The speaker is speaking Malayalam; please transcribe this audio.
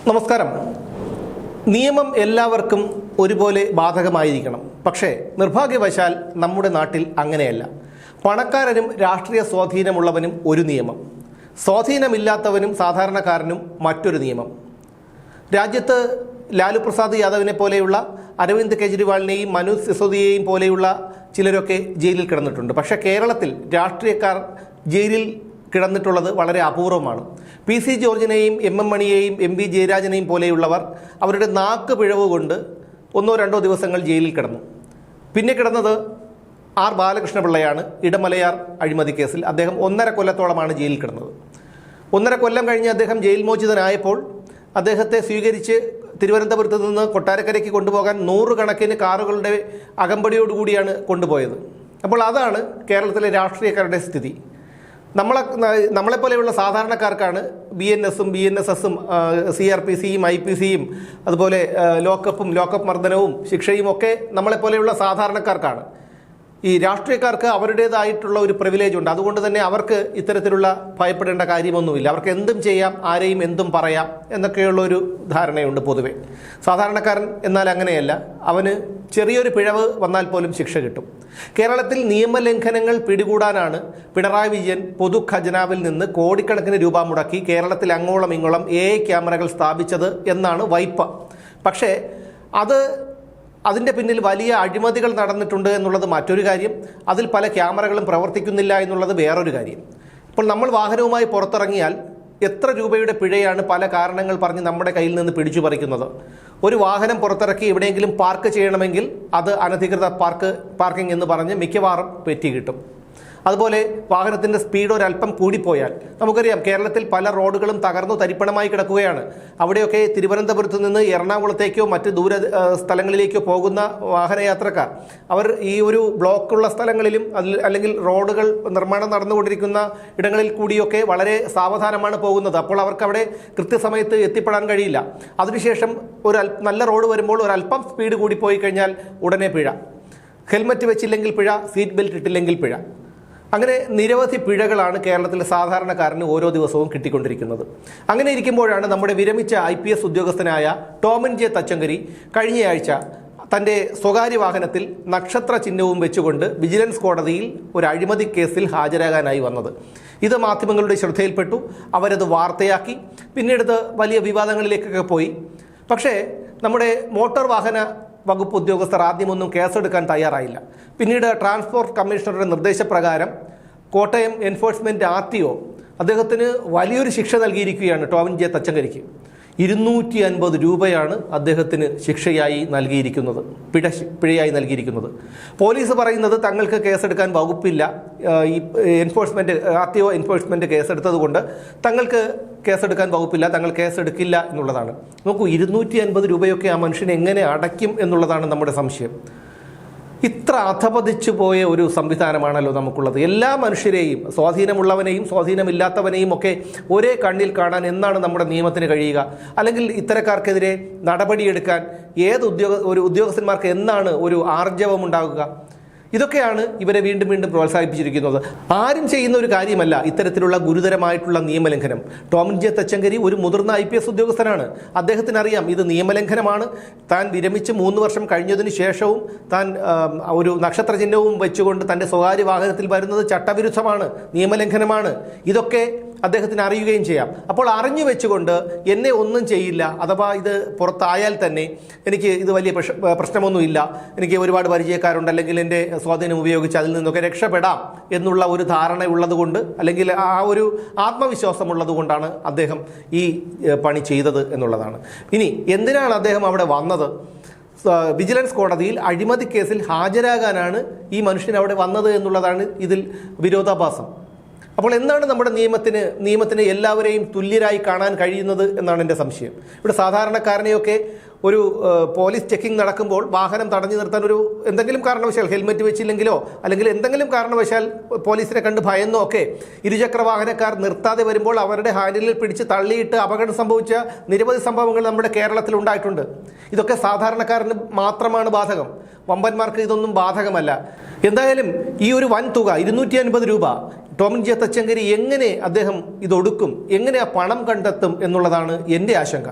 നമസ്കാരം. നിയമം എല്ലാവർക്കും ഒരുപോലെ ബാധകമായിരിക്കണം. പക്ഷേ നിർഭാഗ്യവശാൽ നമ്മുടെ നാട്ടിൽ അങ്ങനെയല്ല. പണക്കാരനും രാഷ്ട്രീയ സ്വാധീനമുള്ളവനും ഒരു നിയമം, സ്വാധീനമില്ലാത്തവനും സാധാരണക്കാരനും മറ്റൊരു നിയമം. രാജ്യത്ത് ലാലു പ്രസാദ് യാദവിനെ പോലെയുള്ള, അരവിന്ദ് കെജ്രിവാളിനെയും മനോജ് സിസോദിയെയും പോലെയുള്ള ചിലരൊക്കെ ജയിലിൽ കിടന്നിട്ടുണ്ട്. പക്ഷേ കേരളത്തിൽ രാഷ്ട്രീയക്കാർ ജയിലിൽ കിടന്നിട്ടുള്ളത് വളരെ അപൂർവമാണ്. PC ജോർജിനെയും MM മണിയെയും MV ജയരാജനെയും പോലെയുള്ളവർ അവരുടെ നാക്ക് പിഴവ് കൊണ്ട് 1-2 ദിവസങ്ങൾ ജയിലിൽ കിടന്നു. പിന്നെ കിടന്നത് R ബാലകൃഷ്ണപിള്ളയാണ്. ഇടമലയാർ അഴിമതി കേസിൽ അദ്ദേഹം 1.5 കൊല്ലത്തോളമാണ് ജയിലിൽ കിടന്നത്. 1.5 കൊല്ലം കഴിഞ്ഞ് അദ്ദേഹം ജയിൽ മോചിതനായപ്പോൾ അദ്ദേഹത്തെ സ്വീകരിച്ച് തിരുവനന്തപുരത്ത് നിന്ന് കൊട്ടാരക്കരയ്ക്ക് കൊണ്ടുപോകാൻ 100 കണക്കിന് കാറുകളുടെ അകമ്പടിയോടുകൂടിയാണ് കൊണ്ടുപോയത്. അപ്പോൾ അതാണ് കേരളത്തിലെ രാഷ്ട്രീയക്കാരുടെ സ്ഥിതി. നമ്മളെപ്പോലെയുള്ള സാധാരണക്കാർക്കാണ് BNS-ഉം BNSS-ഉം CRPC-യും IPC-യും അതുപോലെ ലോക്കപ്പ് മർദ്ദനവും ശിക്ഷയും ഒക്കെ നമ്മളെപ്പോലെയുള്ള സാധാരണക്കാർക്കാണ്. ഈ രാഷ്ട്രീയക്കാർക്ക് അവരുടേതായിട്ടുള്ള ഒരു പ്രിവിലേജ് ഉണ്ട്. അതുകൊണ്ട് തന്നെ അവർക്ക് ഇത്തരത്തിലുള്ള ഭയപ്പെടേണ്ട കാര്യമൊന്നുമില്ല. അവർക്ക് എന്തും ചെയ്യാം, ആരെയും എന്തും പറയാം എന്നൊക്കെയുള്ളൊരു ധാരണയുണ്ട് പൊതുവെ. സാധാരണക്കാരൻ എന്നാൽ അങ്ങനെയല്ല. അവന് ചെറിയൊരു പിഴവ് വന്നാൽ പോലും ശിക്ഷ കിട്ടും. കേരളത്തിൽ നിയമലംഘനങ്ങൾ പിടികൂടാനാണ് പിണറായി വിജയൻ പൊതു ഖജനാവിൽ നിന്ന് കോടിക്കണക്കിന് രൂപ മുടക്കി കേരളത്തിൽ അങ്ങോളം ഇങ്ങോളം AI ക്യാമറകൾ സ്ഥാപിച്ചത് എന്നാണ് വൈപ്പ. പക്ഷേ അതിൻ്റെ പിന്നിൽ വലിയ അഴിമതികൾ നടന്നിട്ടുണ്ട് എന്നുള്ളത് മറ്റൊരു കാര്യം. അതിൽ പല ക്യാമറകളും പ്രവർത്തിക്കുന്നില്ല എന്നുള്ളത് വേറൊരു കാര്യം. ഇപ്പോൾ നമ്മൾ വാഹനവുമായി പുറത്തിറങ്ങിയാൽ എത്ര രൂപയുടെ പിഴയാണ് പല കാരണങ്ങൾ പറഞ്ഞ് നമ്മുടെ കയ്യിൽ നിന്ന് പിടിച്ചു പറിക്കുന്നത്. ഒരു വാഹനം പുറത്തിറക്കി എവിടെയെങ്കിലും പാർക്ക് ചെയ്യണമെങ്കിൽ അത് അനധികൃത പാർക്കിംഗ് എന്ന് പറഞ്ഞ് മിക്കവാറും പെറ്റി കിട്ടും. അതുപോലെ വാഹനത്തിൻ്റെ സ്പീഡ് ഒരല്പം കൂടിപ്പോയാൽ, നമുക്കറിയാം കേരളത്തിൽ പല റോഡുകളും തകർന്നു തരിപ്പണമായി കിടക്കുകയാണ്. അവിടെയൊക്കെ തിരുവനന്തപുരത്ത് നിന്ന് എറണാകുളത്തേക്കോ മറ്റ് ദൂര സ്ഥലങ്ങളിലേക്കോ പോകുന്ന വാഹനയാത്രക്കാർ അവർ ഈ ഒരു ബ്ലോക്കുള്ള സ്ഥലങ്ങളിലും അല്ലെങ്കിൽ റോഡുകൾ നിർമ്മാണം നടന്നുകൊണ്ടിരിക്കുന്ന ഇടങ്ങളിൽ കൂടിയൊക്കെ വളരെ സാവധാനമാണ് പോകുന്നത്. അപ്പോൾ അവർക്ക് അവിടെ കൃത്യസമയത്ത് എത്തിപ്പെടാൻ കഴിയില്ല. അതിനുശേഷം നല്ല റോഡ് വരുമ്പോൾ ഒരല്പം സ്പീഡ് കൂടിപ്പോയി കഴിഞ്ഞാൽ ഉടനെ പിഴ. ഹെൽമറ്റ് വെച്ചില്ലെങ്കിൽ പിഴ, സീറ്റ് ബെൽറ്റ് ഇട്ടില്ലെങ്കിൽ പിഴ. അങ്ങനെ നിരവധി പിഴകളാണ് കേരളത്തിലെ സാധാരണക്കാരന് ഓരോ ദിവസവും കിട്ടിക്കൊണ്ടിരിക്കുന്നത്. അങ്ങനെ ഇരിക്കുമ്പോഴാണ് നമ്മുടെ വിരമിച്ച IPS ഉദ്യോഗസ്ഥനായ ടോമിൻ ജെ തച്ചങ്കരി കഴിഞ്ഞയാഴ്ച തൻ്റെ സ്വകാര്യ വാഹനത്തിൽ നക്ഷത്ര ചിഹ്നവും വെച്ചുകൊണ്ട് വിജിലൻസ് കോടതിയിൽ ഒരു അഴിമതി കേസിൽ ഹാജരാകാനായി വന്നത്. ഇത് മാധ്യമങ്ങളുടെ ശ്രദ്ധയിൽപ്പെട്ടു. അവരത് വാർത്തയാക്കി. പിന്നീട് വലിയ വിവാദങ്ങളിലേക്കൊക്കെ പോയി. പക്ഷേ നമ്മുടെ മോട്ടോർ വാഹന വകുപ്പ് ഉദ്യോഗസ്ഥർ ആദ്യമൊന്നും കേസെടുക്കാൻ തയ്യാറായില്ല. പിന്നീട് ട്രാൻസ്പോർട്ട് കമ്മീഷണറുടെ നിർദ്ദേശപ്രകാരം കോട്ടയം എൻഫോഴ്സ്മെൻറ്റ് RTO അദ്ദേഹത്തിന് വലിയൊരു ശിക്ഷ നൽകിയിരിക്കുകയാണ്. ടോമിൻ ജെ തച്ചങ്കരിക്ക് 250 രൂപയാണ് അദ്ദേഹത്തിന് ശിക്ഷയായി നൽകിയിരിക്കുന്നത്, പിഴയായി നൽകിയിരിക്കുന്നത്. പോലീസ് പറയുന്നത് തങ്ങൾക്ക് കേസെടുക്കാൻ വകുപ്പില്ല, ഈ RTO എൻഫോഴ്സ്മെൻറ്റ് കേസെടുത്തത് കൊണ്ട് തങ്ങൾക്ക് കേസെടുക്കാൻ വകുപ്പില്ല, തങ്ങൾ കേസെടുക്കില്ല എന്നുള്ളതാണ്. നോക്കൂ, 250 രൂപയൊക്കെ ആ മനുഷ്യനെ എങ്ങനെ അടയ്ക്കും എന്നുള്ളതാണ് നമ്മുടെ സംശയം. ഇത്ര അധപതിച്ചു പോയ ഒരു സംവിധാനമാണല്ലോ നമുക്കുള്ളത്. എല്ലാ മനുഷ്യരെയും, സ്വാധീനമുള്ളവനെയും സ്വാധീനമില്ലാത്തവനെയും ഒക്കെ ഒരേ കണ്ണിൽ കാണാൻ എന്നാണ് നമ്മുടെ നിയമത്തിന് കഴിയുക? അല്ലെങ്കിൽ ഇത്തരക്കാർക്കെതിരെ നടപടിയെടുക്കാൻ ഒരു ഉദ്യോഗസ്ഥന്മാർക്ക് എന്നാണ് ഒരു ആർജവം ഉണ്ടാകുക? ഇതൊക്കെയാണ് ഇവരെ വീണ്ടും പ്രോത്സാഹിപ്പിച്ചിരിക്കുന്നത്. ആരും ചെയ്യുന്ന ഒരു കാര്യമല്ല ഇത്തരത്തിലുള്ള ഗുരുതരമായിട്ടുള്ള നിയമലംഘനം. ടോമിൻ ജെ തച്ചങ്കരി ഒരു മുതിർന്ന IPS ഉദ്യോഗസ്ഥനാണ്. അദ്ദേഹത്തിനറിയാം ഇത് നിയമലംഘനമാണ്. താൻ വിരമിച്ച് 3 വർഷം കഴിഞ്ഞതിന് ശേഷവും താൻ ഒരു നക്ഷത്ര ചിഹ്നവും വെച്ചുകൊണ്ട് തൻ്റെ സ്വകാര്യ വാഹനത്തിൽ വരുന്നത് ചട്ടവിരുദ്ധമാണ്, നിയമലംഘനമാണ്. ഇതൊക്കെ അദ്ദേഹത്തിന് അറിയുകയും ചെയ്യാം. അപ്പോൾ അറിഞ്ഞു വെച്ചുകൊണ്ട് എന്നെ ഒന്നും ചെയ്യില്ല, അഥവാ ഇത് പുറത്തായാൽ തന്നെ എനിക്ക് ഇത് വലിയ പ്രശ്നമൊന്നുമില്ല, എനിക്ക് ഒരുപാട് പരിചയക്കാരുണ്ട്, അല്ലെങ്കിൽ എൻ്റെ സ്വാധീനം ഉപയോഗിച്ച് അതിൽ നിന്നൊക്കെ രക്ഷപ്പെടാം എന്നുള്ള ഒരു ധാരണ ഉള്ളതുകൊണ്ട്, അല്ലെങ്കിൽ ആ ഒരു ആത്മവിശ്വാസം ഉള്ളതുകൊണ്ടാണ് അദ്ദേഹം ഈ പണി ചെയ്തത് എന്നുള്ളതാണ്. ഇനി എന്തിനാണ് അദ്ദേഹം അവിടെ വന്നത്? വിജിലൻസ് കോടതിയിൽ അഴിമതി കേസിൽ ഹാജരാകാനാണ് ഈ മനുഷ്യൻ അവിടെ വന്നത് എന്നുള്ളതാണ് ഇതിൽ വിരോധാഭാസം. അപ്പോൾ എന്താണ് നമ്മുടെ നിയമത്തിന് എല്ലാവരെയും തുല്യരായി കാണാൻ കഴിയുന്നത് എന്നാണ് എൻ്റെ സംശയം. ഇവിടെ സാധാരണക്കാരനെയൊക്കെ ഒരു പോലീസ് ചെക്കിംഗ് നടക്കുമ്പോൾ വാഹനം തടഞ്ഞു നിർത്താൻ എന്തെങ്കിലും കാരണവശാൽ ഹെൽമെറ്റ് വെച്ചില്ലെങ്കിലോ അല്ലെങ്കിൽ എന്തെങ്കിലും കാരണവശാൽ പോലീസിനെ കണ്ട് ഭയന്നോ ഒക്കെ ഇരുചക്ര വാഹനക്കാർ നിർത്താതെ വരുമ്പോൾ അവരുടെ ഹാൻഡിലിൽ പിടിച്ച് തള്ളിയിട്ട് അപകടം സംഭവിച്ച നിരവധി സംഭവങ്ങൾ നമ്മുടെ കേരളത്തിൽ ഉണ്ടായിട്ടുണ്ട്. ഇതൊക്കെ സാധാരണക്കാരന് മാത്രമാണ് ബാധകം, വമ്പന്മാർക്ക് ഇതൊന്നും ബാധകമല്ല. എന്തായാലും ഈ ഒരു വൻ തുക 250 രൂപ ടോമിൻ ജെ തച്ചങ്കരി എങ്ങനെ അദ്ദേഹം ഇതൊടുക്കും, എങ്ങനെ ആ പണം കണ്ടെത്തും എന്നുള്ളതാണ് എൻ്റെ ആശങ്ക.